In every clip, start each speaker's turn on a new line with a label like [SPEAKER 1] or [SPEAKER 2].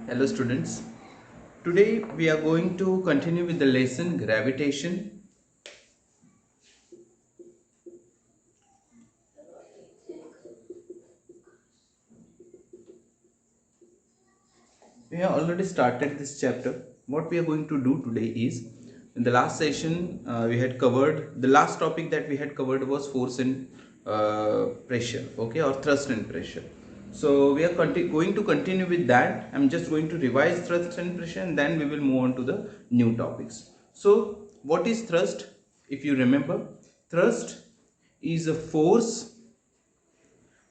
[SPEAKER 1] Hello students. Today we are going to continue with the lesson gravitation. We have already started this chapter. What we are going to do today is, in the last session we had covered, the last topic that we had covered was force and pressure, okay, or thrust and pressure. So we are going to continue with that. I'm just going to revise thrust and pressure and then we will move on to the new topics. So what is thrust? If you remember, thrust is a force,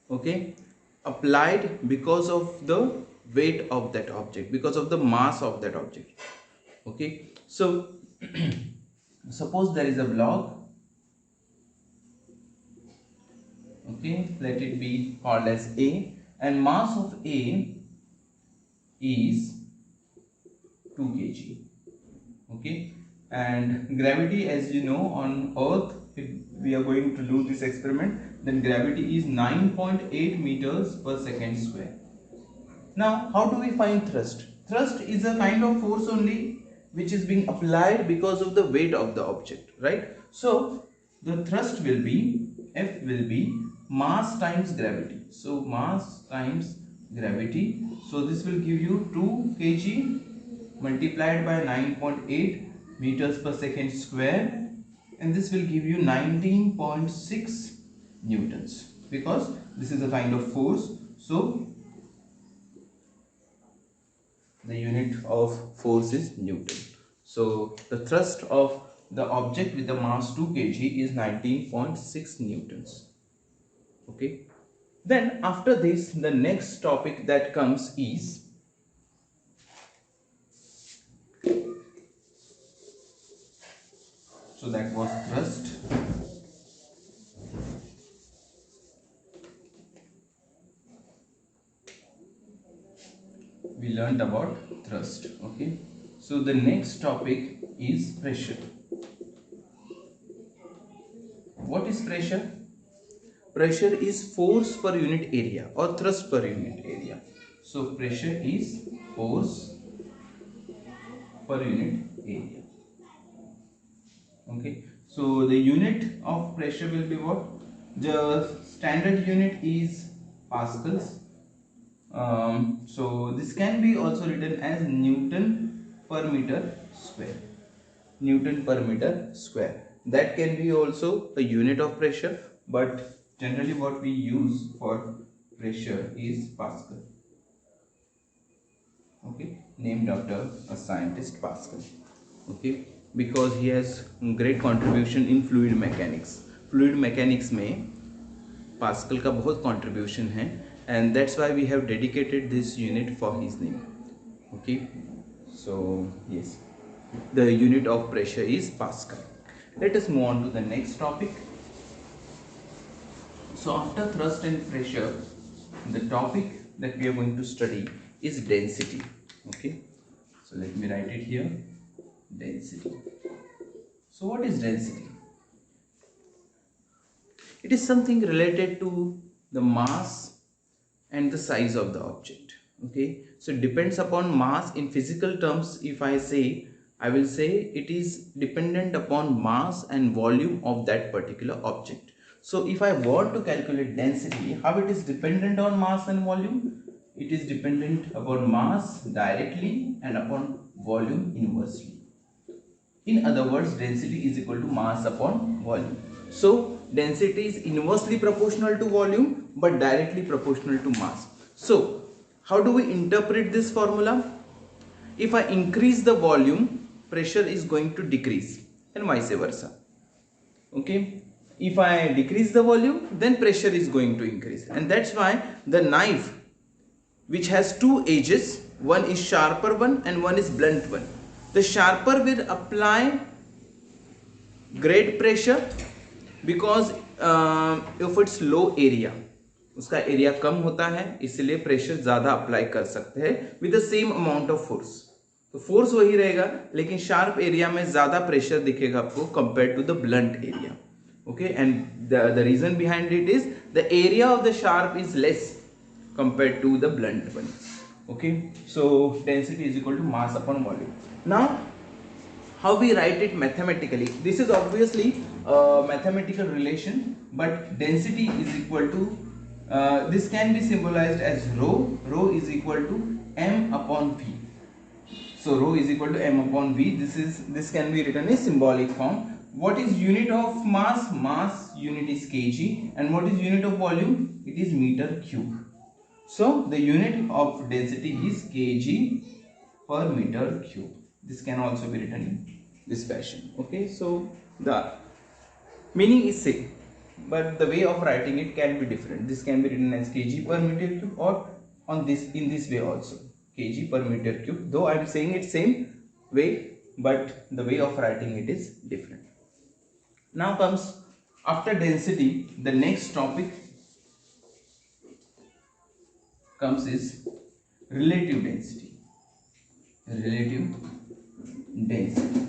[SPEAKER 1] okay, applied because of the weight of that object, because of the mass of that object, okay. So suppose there is a block, okay, let it be called as A, and mass of A is 2 kg, okay. And gravity, as you know, on earth, if we are going to do this experiment, then gravity is 9.8 meters per second square. Now, how do we find thrust? Thrust is a kind of force only which is being applied because of the weight of the object, right? So, the thrust will be, F will be mass times gravity. So, mass times gravity. So, this will give you 2 kg multiplied by 9.8 meters per second square, and this will give you 19.6 newtons, because this is a kind of force. So, the unit of force is Newton. So the thrust of the object with the mass 2 kg is 19.6 newtons. Okay. Then after this, the next topic that comes is so that was thrust. We learned about thrust. Okay. So the next topic is pressure. What is pressure? Pressure is force per unit area or thrust per unit area. So pressure is force per unit area. Okay, so the unit of pressure will be what? The standard unit is pascals. So this can be also written as Newton per meter square. Newton per meter square. That can be also a unit of pressure, but generally what we use for pressure is Pascal. Okay, named after a scientist, Pascal. Okay, because he has great contribution in fluid mechanics. Fluid mechanics में Pascal का बहुत contribution है, and that's why we have dedicated this unit for his name. Okay, so yes, the unit of pressure is Pascal. Let us move on to the next topic. So after thrust and pressure, the topic that we are going to study is density. Okay, so let me write it here, density. So what is density? It is something related to the mass and the size of the object. Okay, so it depends upon mass. In physical terms, if I say, I will say it is dependent upon mass and volume of that particular object. So if I want to calculate density, how it is dependent on mass and volume? It is dependent upon mass directly and upon volume inversely. In other words, density is equal to mass upon volume. So density is inversely proportional to volume but directly proportional to mass. So how do we interpret this formula? If I increase the volume, pressure is going to decrease, and vice versa. Okay, if I decrease the volume, then pressure is going to increase, and that's why the knife which has two edges, one is sharper one and one is blunt one, the sharper will apply great pressure because if it's low area, उसका area कम होता है, इसलिए pressure ज्यादा apply कर सकते हैं with the same amount of force. तो force वही रहेगा लेकिन शार्प एरिया में ज्यादा प्रेशर दिखेगा आपको compare to the blunt area. Okay, and the reason behind it is the area of the sharp is less compare to the blunt one. Okay, so density is equal to mass upon volume. Now how we write it mathematically, this is obviously a mathematical relation, but density is equal to this can be symbolized as rho. Rho is equal to m upon v. So rho is equal to m upon v. This can be written in symbolic form. What is unit of mass? Mass unit is kg, and what is unit of volume? It is meter cube. So the unit of density is kg per meter cube. This can also be written in this fashion. Okay, so the meaning is same, but the way of writing it can be different. This can be written as kg per meter cube, or on this in this way also, kg per meter cube. Though I am saying it same way, but the way of writing it is different. Now comes, after density, the next topic comes is relative density. Relative density.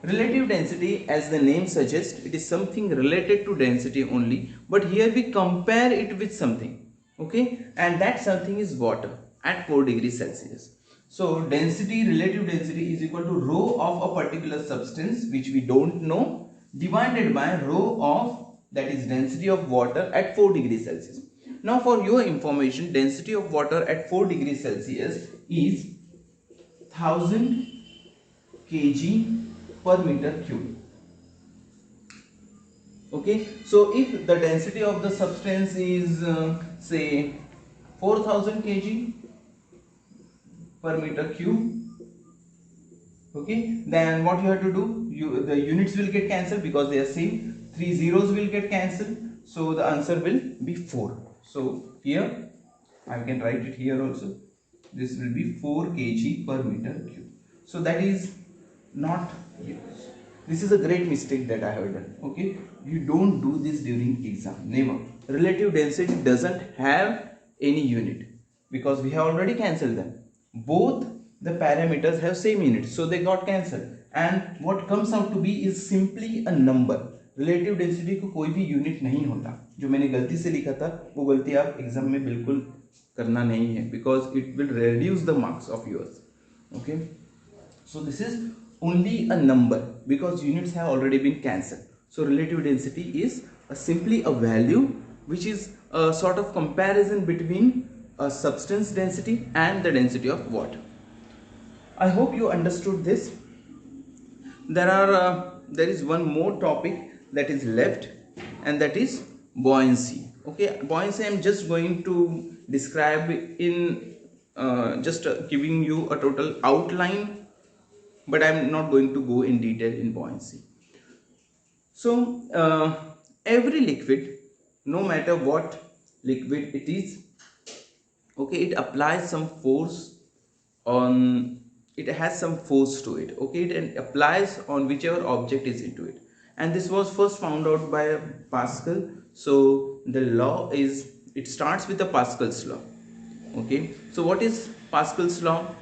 [SPEAKER 1] Relative density, as the name suggests, it is something related to density only, but here we compare it with something. Okay, and that something is water at 4 degrees Celsius. So density, relative density is equal to rho of a particular substance which we don't know, divided by rho of, that is density of water at 4 degrees Celsius. Now for your information, density of water at 4 degrees Celsius is 1000 kg per meter cube. Okay, so if the density of the substance is say 4000 kg per meter cube, okay, then what you have to do, the units will get cancelled because they are same. 3 zeros will get cancelled, so the answer will be 4. So here I can write it here also. This will be 4 kg per meter cube. So that is not used. This is a great mistake that I have done. Okay, you don't do this during exam, never. Relative density doesn't have any unit because we have already cancelled them. Both the parameters have same unit, so they got cancelled, and what comes out to be is simply a number. Relative density को कोई भी unit नहीं होता. जो मैंने गलती से लिखा था वो गलती आप एग्जाम में बिल्कुल करना नहीं है, because it will reduce the marks of yours. Okay, so this is only a number because units have already been cancelled. So relative density is simply a value which is a sort of comparison between a substance density and the density of water. I hope you understood this. There is one more topic that is left, and that is buoyancy. Okay, buoyancy I am just going to describe in just giving you a total outline, but I am not going to go in detail in buoyancy. So every liquid, no matter what liquid it is, okay, it applies some force on, it has some force to it. Okay, it applies on whichever object is into it, and this was first found out by Pascal. So the law is, it starts with the Pascal's law. Okay, so what is Pascal's law?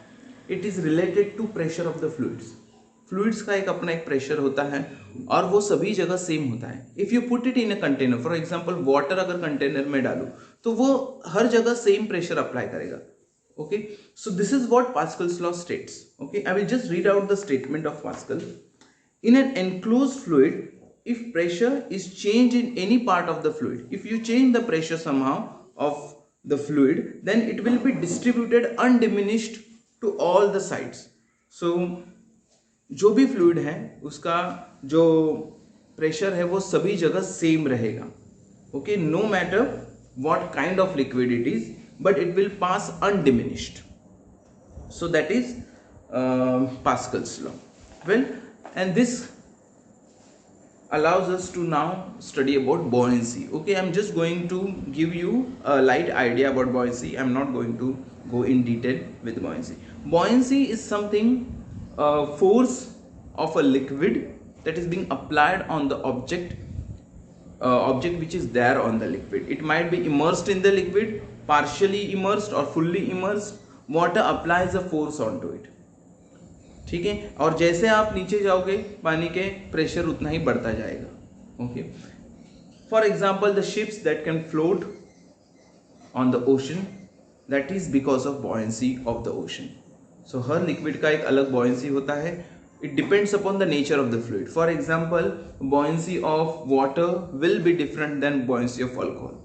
[SPEAKER 1] It is related to pressure of the fluids. Fluids का एक अपना एक pressure होता है और वो सभी जगह सेम होता है. If you put it in a container, for example water अगर कंटेनर में डालो तो वो हर जगह सेम प्रेशर अप्लाई करेगा. Okay, so this is what Pascal's law states. Okay, I will just read out the statement of Pascal. In an enclosed fluid, if pressure is changed in any part of the fluid, if you change the pressure somehow of the fluid, then it will be distributed undiminished to all the sides. So जो भी fluid है उसका जो pressure है वो सभी जगह same रहेगा. Okay, no matter what kind of liquid it is, but it will pass undiminished. So that is Pascal's law. Well, and this allows us to now study about buoyancy. Okay, I'm just going to give you a light idea about buoyancy. I'm not going to go in detail with buoyancy. Buoyancy is something, force of a liquid that is being applied on the object which is there on the liquid. It might be immersed in the liquid, partially immersed or fully immersed. Water applies a force onto it. ठीक है, और जैसे आप नीचे जाओगे पानी के pressure उतना ही बढ़ता जाएगा. Okay, for example the ships that can float on the ocean, that is because of buoyancy of the ocean. So her liquid का एक अलग buoyancy होता है. It depends upon the nature of the fluid. For example, buoyancy of water will be different than buoyancy of alcohol.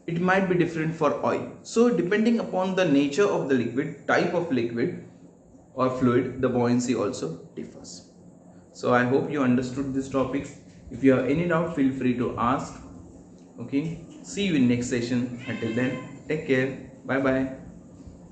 [SPEAKER 1] It might be different for oil. So depending upon the nature of the liquid, type of liquid or fluid, the buoyancy also differs. So I hope you understood this topic. If you have any doubt, feel free to ask. Okay, see you in next session. Until then, take care. Bye bye.